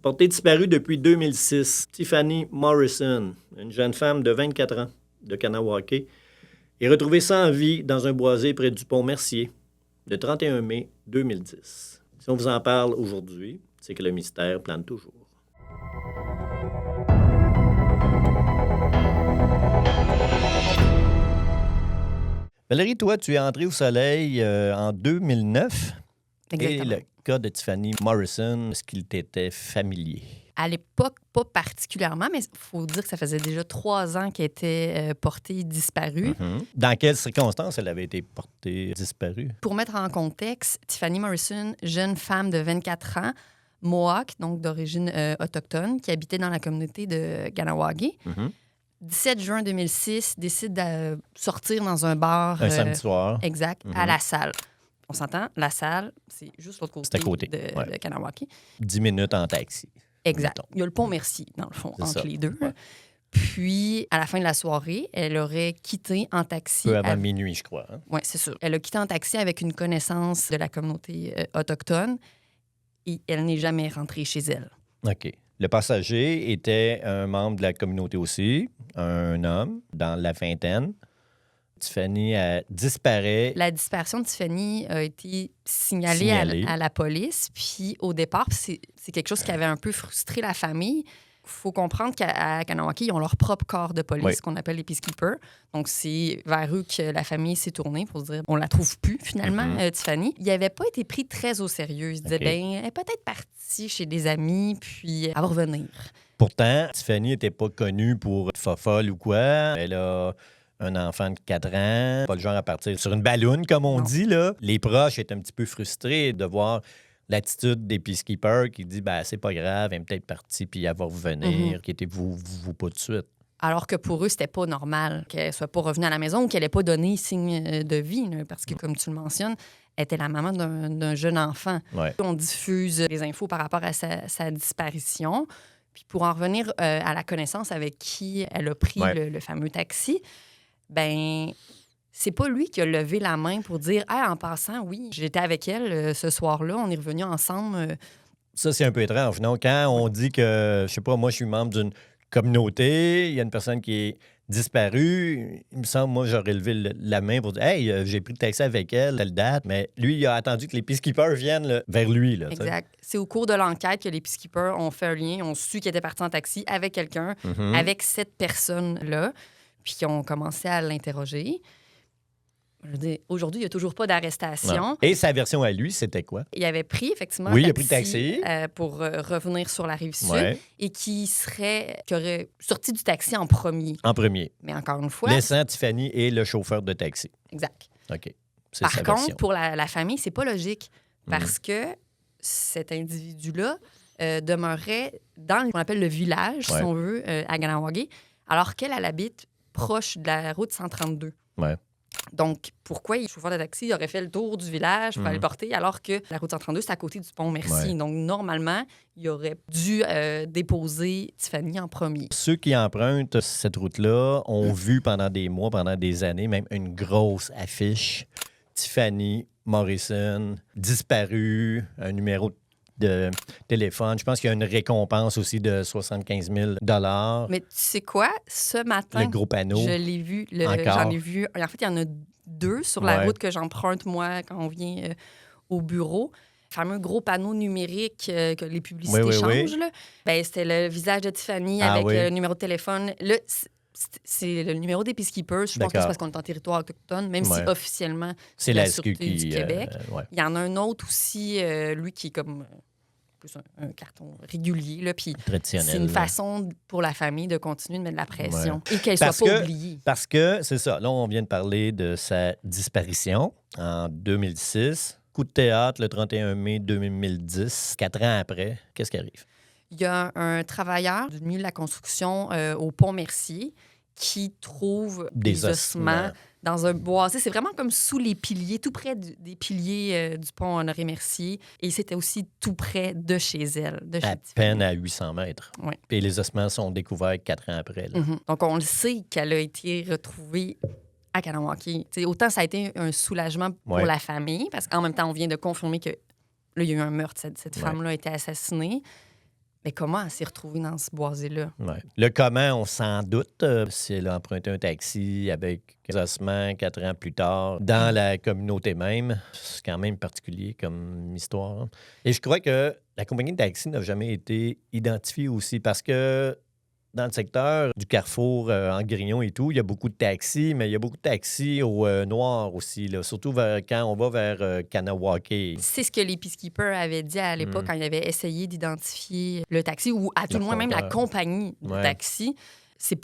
Portée disparue depuis 2006, Tiffany Morrison, une jeune femme de 24 ans de Kanawake, est retrouvée sans vie dans un boisé près du pont Mercier le 31 mai 2010. Si on vous en parle aujourd'hui, c'est que le mystère plane toujours. Valérie, toi, tu es entrée au soleil en 2009. Exactement. Et le cas de Tiffany Morrison, est-ce qu'il t'était familier? À l'époque, pas particulièrement, mais il faut dire que ça faisait déjà 3 ans qu'elle était portée disparue. Mm-hmm. Dans quelles circonstances elle avait été portée disparue? Pour mettre en contexte, Tiffany Morrison, jeune femme de 24 ans, Mohawk, donc d'origine autochtone, qui habitait dans la communauté de Kanawake. Mm-hmm. 17 juin 2006, décide de sortir dans un bar. Un samedi soir. Exact, à La Salle. On s'entend, La Salle, c'est juste l'autre côté, C'est à côté. de Kanawake. 10 minutes en taxi. Exact. Mettons. Il y a le pont Mercier, dans le fond, C'est entre ça. les deux. Ouais. Puis, à la fin de la soirée, elle aurait quitté en taxi. Peu avant minuit, je crois. Hein? Oui, c'est sûr. Elle a quitté en taxi avec une connaissance de la communauté autochtone et elle n'est jamais rentrée chez elle. OK. Le passager était un membre de la communauté aussi, un homme dans la vingtaine. Tiffany disparaît. La disparition de Tiffany a été signalée Signalée. à la police. Puis, au départ, c'est quelque chose qui avait un peu frustré la famille. Il faut comprendre qu'à Kanawake, ils ont leur propre corps de police, Oui. qu'on appelle les peacekeepers. Donc, c'est vers eux que la famille s'est tournée pour se dire on la trouve plus, finalement, Tiffany. Il n'avait pas été pris très au sérieux. Il se disait OK. elle est peut-être partie chez des amis, puis elle va revenir. Pourtant, Tiffany n'était pas connue pour être fofolle ou quoi. Elle a un enfant de 4 ans, pas le genre à partir sur une balloune, comme on Non. dit. Là. Les proches étaient un petit peu frustrés de voir l'attitude des peacekeepers qui dit c'est pas grave, elle est peut-être partie, puis elle va revenir, inquiétez-vous pas tout de suite. Alors que pour eux, c'était pas normal qu'elle soit pas revenue à la maison ou qu'elle ait pas donné signe de vie, là, parce que, comme tu le mentionnes, elle était la maman d'un jeune enfant. Ouais. On diffuse les infos par rapport à sa disparition. Puis pour en revenir à la connaissance avec qui elle a pris le fameux taxi, ben c'est pas lui qui a levé la main pour dire en passant, oui, j'étais avec elle ce soir-là, on est revenus ensemble. Ça, c'est un peu étrange, non? Quand on dit que, je sais pas, moi, je suis membre d'une communauté, il y a une personne qui est disparue, il me semble, moi, j'aurais levé la main pour dire « Hey, j'ai pris le taxi avec elle, telle date. » Mais lui, il a attendu que les peacekeepers viennent là, vers lui. Là, Exact. C'est au cours de l'enquête que les peacekeepers ont fait un lien, ont su qu'il était parti en taxi avec quelqu'un, avec cette personne-là, puis ils ont commencé à l'interroger. Je veux dire, aujourd'hui, il n'y a toujours pas d'arrestation. Non. Et sa version à lui, c'était quoi? Il avait pris, effectivement, Oui, un il a pris le taxi. pour revenir sur la rive sud Ouais. et qui aurait sorti du taxi en premier. En premier. Mais encore une fois... Laissant Tiffany et le chauffeur de taxi. Exact. OK. C'est Par sa contre, version. pour la famille, c'est pas logique parce que cet individu-là demeurait dans ce qu'on appelle le village, si on veut, à Kanawake, alors qu'elle habite proche de la route 132. Ouais. Donc, pourquoi le chauffeur de taxi aurait fait le tour du village pour aller le porter alors que la route 132, c'est à côté du pont Mercier? Ouais. Donc, normalement, il aurait dû déposer Tiffany en premier. Ceux qui empruntent cette route-là ont vu pendant des mois, pendant des années, même une grosse affiche. Tiffany Morrison, disparue, un numéro de téléphone. Je pense qu'il y a une récompense aussi de 75 000 $. Mais tu sais quoi? Ce matin, Le gros panneau. je l'ai vu. Encore. J'en ai vu. En fait, il y en a 2 sur la Ouais. route que j'emprunte, moi, quand on vient au bureau. Le fameux gros panneau numérique que les publicités changent. Là. Ben, c'était le visage de Tiffany avec le numéro de téléphone. Là, c'est le numéro des peacekeepers. Je pense que c'est parce qu'on est en territoire autochtone, même si officiellement, c'est la Sûreté du Québec. Il y en a un autre aussi, lui, qui est comme plus un carton régulier. Là, puis c'est une façon pour la famille de continuer de mettre de la pression et qu'elle ne soit pas oubliée. Parce que, c'est ça, là, on vient de parler de sa disparition en 2006. Coup de théâtre le 31 mai 2010. 4 ans après, qu'est-ce qui arrive? Il y a un travailleur du milieu de la construction au pont Mercier qui trouve des ossements dans un boisé. C'est vraiment comme sous les piliers, tout près des piliers du pont Honoré-Mercier. Et c'était aussi tout près de chez elle. De chez à peine à 800 mètres. Ouais. Et les ossements sont découverts 4 ans après. Là. Donc, on le sait qu'elle a été retrouvée à Kanawake. T'sais, autant ça a été un soulagement pour la famille, parce qu'en même temps, on vient de confirmer que là, il y a eu un meurtre. Cette femme-là a été assassinée. Mais comment elle s'est retrouvée dans ce boisé-là? Ouais. Le comment, on s'en doute. Si elle a emprunté un taxi avec ossements 4 ans plus tard, dans la communauté même, c'est quand même particulier comme histoire. Hein. Et je crois que la compagnie de taxi n'a jamais été identifiée aussi parce que dans le secteur du Carrefour, en Grignon et tout, il y a beaucoup de taxis, mais il y a beaucoup de taxis au noir aussi, là, surtout quand on va vers Kanawake. C'est ce que les Peacekeepers avaient dit à l'époque quand ils avaient essayé d'identifier le taxi ou à tout le moins même la compagnie de taxi. C'est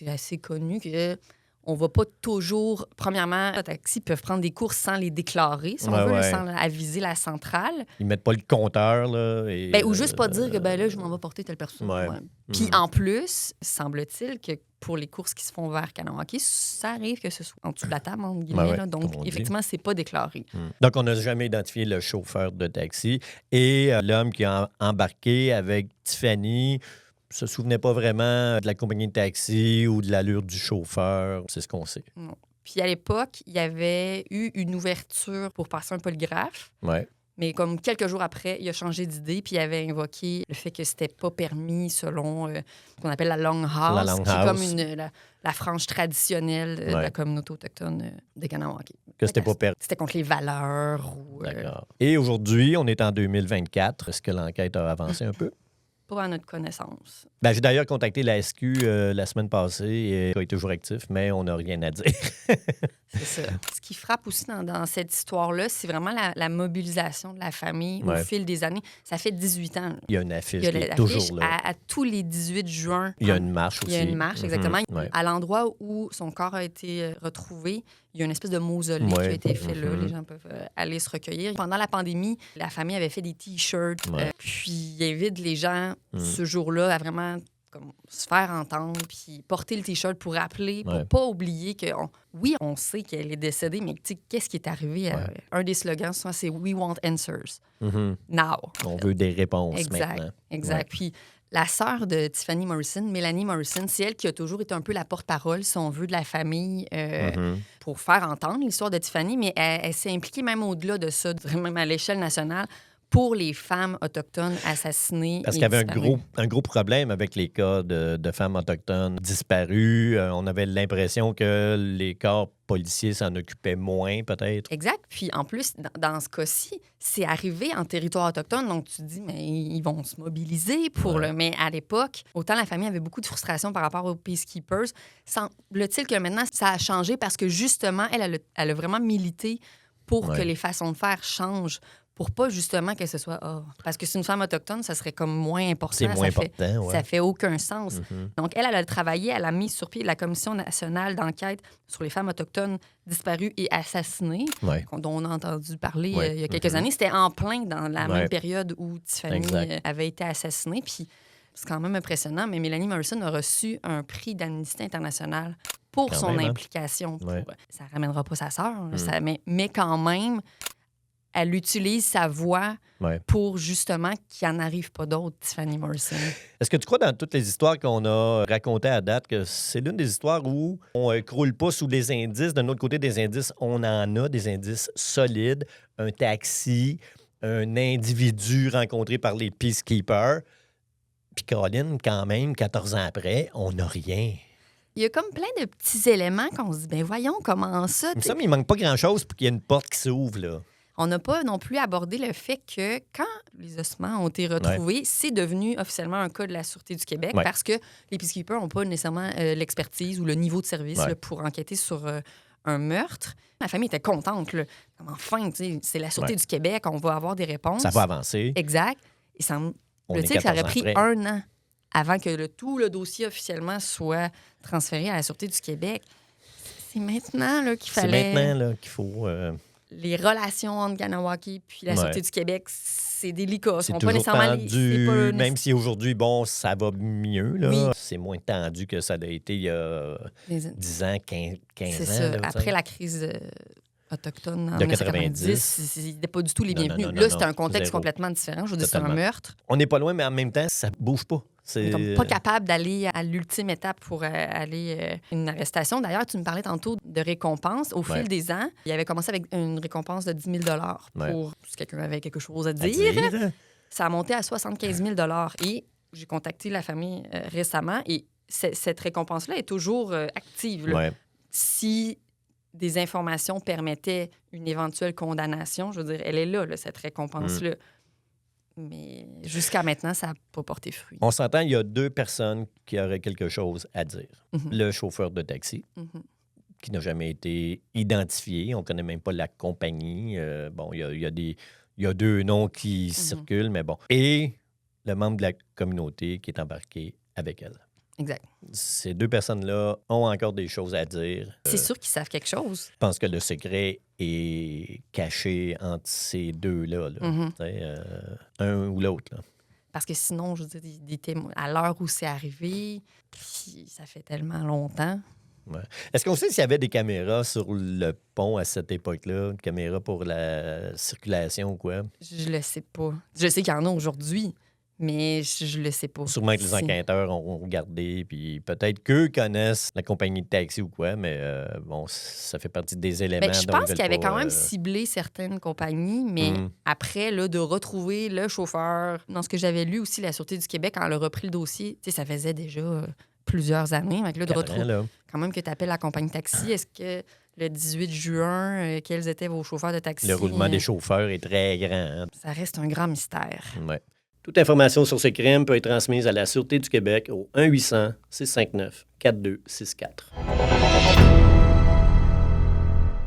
assez connu que on va pas toujours... Premièrement, les taxis peuvent prendre des courses sans les déclarer, si on veut, sans aviser la centrale. Ils mettent pas le compteur, là. Ou juste pas dire que là, je m'en vais porter telle personne. Ouais. Puis en plus, semble-t-il que pour les courses qui se font vers Kanawake, ça arrive que ce soit en dessous de la table, entre guillemets. Là, donc, effectivement, c'est pas déclaré. Donc, on n'a jamais identifié le chauffeur de taxi. Et l'homme qui a embarqué avec Tiffany se souvenait pas vraiment de la compagnie de taxi ou de l'allure du chauffeur. C'est ce qu'on sait. Non. Puis à l'époque, il y avait eu une ouverture pour passer un polygraphe. Ouais. Mais comme quelques jours après, il a changé d'idée puis il avait invoqué le fait que c'était pas permis selon ce qu'on appelle la Longhouse, qui est comme la frange traditionnelle de la communauté autochtone de Kanawake. Que c'était pas permis. C'était contre les valeurs. D'accord. Et aujourd'hui, on est en 2024. Est-ce que l'enquête a avancé un peu? Pas à notre connaissance. Ben, j'ai d'ailleurs contacté la SQ la semaine passée et il est toujours actif, mais on n'a rien à dire. C'est ça. Ce qui frappe aussi dans cette histoire-là, c'est vraiment la mobilisation de la famille au fil des années. Ça fait 18 ans. Il y a une affiche qui est toujours là. À tous les 18 juin. Il y a une marche aussi. Il y a une marche, exactement. À l'endroit où son corps a été retrouvé, il y a une espèce de mausolée qui a été fait là. Les gens peuvent aller se recueillir. Pendant la pandémie, la famille avait fait des T-shirts. Puis il invite les gens ce jour-là à vraiment se faire entendre puis porter le T-shirt pour rappeler, pour pas oublier que, on sait qu'elle est décédée, mais qu'est-ce qui est arrivé? Un des slogans, souvent, c'est « We want answers now ». On veut des réponses maintenant. Exact. Puis la sœur de Tiffany Morrison, Mélanie Morrison, c'est elle qui a toujours été un peu la porte-parole, si on veut, de la famille pour faire entendre l'histoire de Tiffany, mais elle s'est impliquée même au-delà de ça, même à l'échelle nationale, pour les femmes autochtones assassinées. Parce qu'il y avait un gros problème avec les cas de femmes autochtones disparues. On avait l'impression que les corps policiers s'en occupaient moins, peut-être. Exact. Puis en plus, dans ce cas-ci, c'est arrivé en territoire autochtone. Donc tu te dis, mais ils vont se mobiliser pour le... Mais à l'époque, autant la famille avait beaucoup de frustration par rapport aux Peacekeepers. Semble-t-il que maintenant, ça a changé parce que justement, elle a vraiment milité pour que les façons de faire changent. Pour pas justement que ce soit... parce que c'est une femme autochtone, ça serait comme moins important. C'est moins important, Ça fait aucun sens. Donc, elle a travaillé, elle a mis sur pied la Commission nationale d'enquête sur les femmes autochtones disparues et assassinées, dont on a entendu parler il y a quelques années. C'était en plein dans la même période où Tiffany avait été assassinée. Puis c'est quand même impressionnant, mais Mélanie Morrison a reçu un prix d'Amnesty International pour son implication. Ça ramènera pas sa sœur, mais quand même... Elle utilise sa voix pour justement qu'il n'y en arrive pas d'autres, Tiffany Morrison. Est-ce que tu crois dans toutes les histoires qu'on a racontées à date que c'est l'une des histoires où on ne croule pas sous des indices? D'un autre côté, des indices, on en a, des indices solides. Un taxi, un individu rencontré par les Peacekeepers. Puis Caroline, quand même, 14 ans après, on n'a rien. Il y a comme plein de petits éléments qu'on se dit, ben voyons, comment ça? Mais il ne manque pas grand-chose pour qu'il y ait une porte qui s'ouvre, là. On n'a pas non plus abordé le fait que quand les ossements ont été retrouvés, c'est devenu officiellement un cas de la Sûreté du Québec parce que les Peacekeepers n'ont pas nécessairement l'expertise ou le niveau de service là, pour enquêter sur un meurtre. Ma famille était contente. Là. Enfin, c'est la Sûreté du Québec, on va avoir des réponses. Ça va avancer. Exact. Et ça aurait pris un an avant que tout le dossier officiellement soit transféré à la Sûreté du Québec. C'est maintenant là, qu'il fallait... C'est maintenant là, qu'il faut... Les relations entre Kanawake puis la Sûreté du Québec, c'est délicat. C'est toujours tendu, même si aujourd'hui, ça va mieux. Là. C'est moins tendu que ça a été il y a 10 ans, 15 c'est ans. Ça. Là, après la crise autochtone en 1990, c'était pas du tout les bienvenus. Non, c'était un contexte complètement différent. Je veux dire, c'est un meurtre. On n'est pas loin, mais en même temps, ça bouge pas. On n'est pas capable d'aller à l'ultime étape pour aller une arrestation. D'ailleurs, tu me parlais tantôt de récompense. Au fil des ans, il avait commencé avec une récompense de 10 000 pour si quelqu'un avait quelque chose à dire. Ça a monté à 75 000 et j'ai contacté la famille récemment et cette récompense-là est toujours active. Là. Ouais. Si des informations permettaient une éventuelle condamnation, je veux dire, elle est là cette récompense-là. Mais jusqu'à maintenant, ça n'a pas porté fruit. On s'entend, il y a 2 personnes qui auraient quelque chose à dire. Le chauffeur de taxi, qui n'a jamais été identifié. On ne connaît même pas la compagnie. Il y a 2 noms qui circulent, mais bon. Et le membre de la communauté qui est embarqué avec elle. Exact. Ces 2 personnes-là ont encore des choses à dire. C'est sûr qu'ils savent quelque chose. Je pense que le secret est caché entre ces 2-là. Un ou l'autre. Là. Parce que sinon, je veux dire, des témoins, à l'heure où c'est arrivé, puis ça fait tellement longtemps. Ouais. Est-ce qu'on sait s'il y avait des caméras sur le pont à cette époque-là? Une caméra pour la circulation ou quoi? Je le sais pas. Je sais qu'il y en a aujourd'hui. Mais je le sais pas. Sûrement que les enquêteurs ont regardé, puis peut-être qu'eux connaissent la compagnie de taxi ou quoi, mais ça fait partie des éléments. Je pense qu'ils avaient quand même ciblé certaines compagnies, mais après, là, de retrouver le chauffeur, dans ce que j'avais lu aussi, la Sûreté du Québec, quand elle a repris le dossier, ça faisait déjà plusieurs années. Là, de retrouver quand même que tu appelles la compagnie de taxi, est-ce que le 18 juin, quels étaient vos chauffeurs de taxi? Le roulement des chauffeurs est très grand. Hein? Ça reste un grand mystère. Ouais. Toute information sur ce crime peut être transmise à la Sûreté du Québec au 1-800-659-4264.